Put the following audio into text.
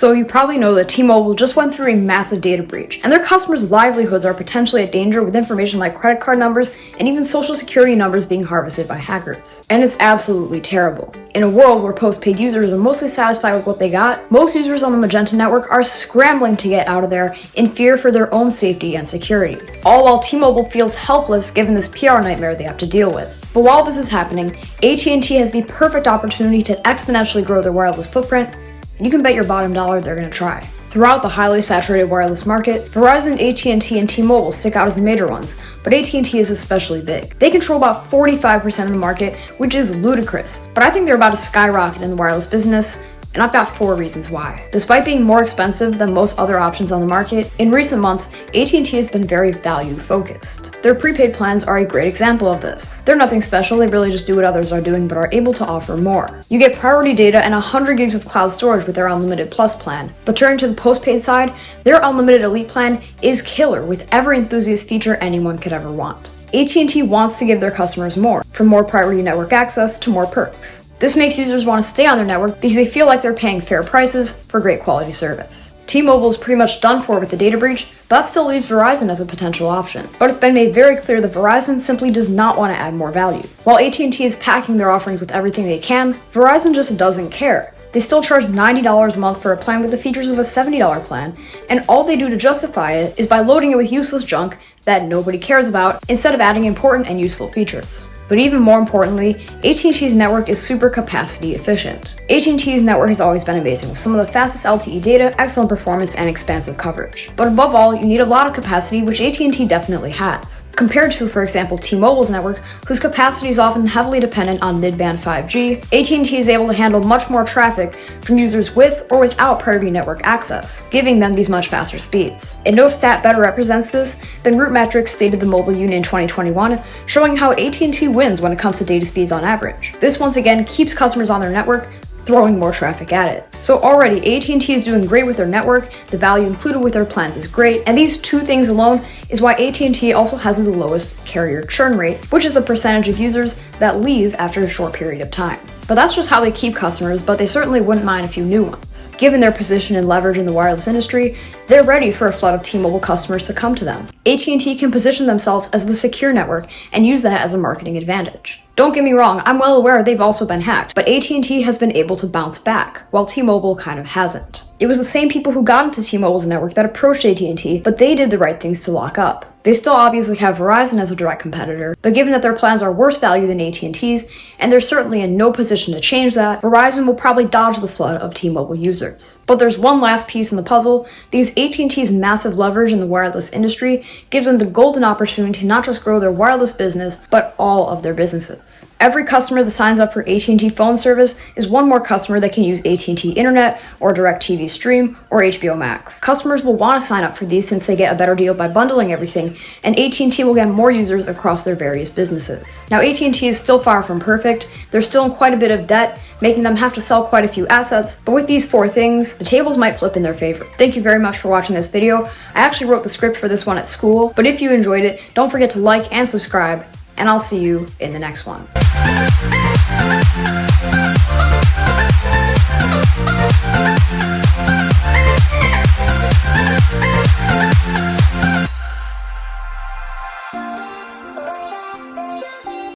So you probably know that T-Mobile just went through a massive data breach, and their customers' livelihoods are potentially at danger with information like credit card numbers and even social security numbers being harvested by hackers. And it's absolutely terrible. In a world where postpaid users are mostly satisfied with what they got, most users on the Magenta network are scrambling to get out of there in fear for their own safety and security. All while T-Mobile feels helpless given this PR nightmare they have to deal with. But while this is happening, AT&T has the perfect opportunity to exponentially grow their wireless footprint, and you can bet your bottom dollar they're going to try. Throughout the highly saturated wireless market, Verizon, AT&T, and T-Mobile stick out as the major ones, but AT&T is especially big. They control about 45% of the market, which is ludicrous, but I think they're about to skyrocket in the wireless business, and I've got 4 reasons why. Despite being more expensive than most other options on the market, in recent months, AT&T has been very value-focused. Their prepaid plans are a great example of this. They're nothing special, they really just do what others are doing but are able to offer more. You get priority data and 100 gigs of cloud storage with their Unlimited Plus plan, but turning to the postpaid side, their Unlimited Elite plan is killer with every enthusiast feature anyone could ever want. AT&T wants to give their customers more, from more priority network access to more perks. This makes users want to stay on their network because they feel like they're paying fair prices for great quality service. T-Mobile is pretty much done for with the data breach, but that still leaves Verizon as a potential option. But it's been made very clear that Verizon simply does not want to add more value. While AT&T is packing their offerings with everything they can, Verizon just doesn't care. They still charge $90 a month for a plan with the features of a $70 plan, and all they do to justify it is by loading it with useless junk that nobody cares about instead of adding important and useful features. But even more importantly, AT&T's network is super capacity efficient. AT&T's network has always been amazing, with some of the fastest LTE data, excellent performance, and expansive coverage. But above all, you need a lot of capacity, which AT&T definitely has. Compared to, for example, T-Mobile's network, whose capacity is often heavily dependent on mid-band 5G, AT&T is able to handle much more traffic from users with or without priority network access, giving them these much faster speeds. And no stat better represents this than RootMetrics stated the Mobile Union 2021, showing how AT&T wins when it comes to data speeds on average. This once again keeps customers on their network, throwing more traffic at it. So already AT&T is doing great with their network, the value included with their plans is great, and these 2 things alone is why AT&T also has the lowest carrier churn rate, which is the percentage of users that leave after a short period of time. But that's just how they keep customers, but they certainly wouldn't mind a few new ones. Given their position and leverage in the wireless industry, they're ready for a flood of T-Mobile customers to come to them. AT&T can position themselves as the secure network and use that as a marketing advantage. Don't get me wrong, I'm well aware they've also been hacked, but AT&T has been able to bounce back, while T-Mobile kind of hasn't. It was the same people who got into T-Mobile's network that approached AT&T, but they did the right things to lock up. They still obviously have Verizon as a direct competitor, but given that their plans are worse value than AT&T's, and they're certainly in no position to change that, Verizon will probably dodge the flood of T-Mobile users. But there's one last piece in the puzzle, because AT&T's massive leverage in the wireless industry gives them the golden opportunity to not just grow their wireless business, but all of their businesses. Every customer that signs up for AT&T phone service is one more customer that can use AT&T Internet, or DirecTV Stream, or HBO Max. Customers will want to sign up for these since they get a better deal by bundling everything, and AT&T will get more users across their various businesses. Now AT&T is still far from perfect, they're still in quite a bit of debt, making them have to sell quite a few assets, but with these 4 things, the tables might flip in their favor. Thank you very much for watching this video. I actually wrote the script for this one at school, but if you enjoyed it, don't forget to like and subscribe, and I'll see you in the next one.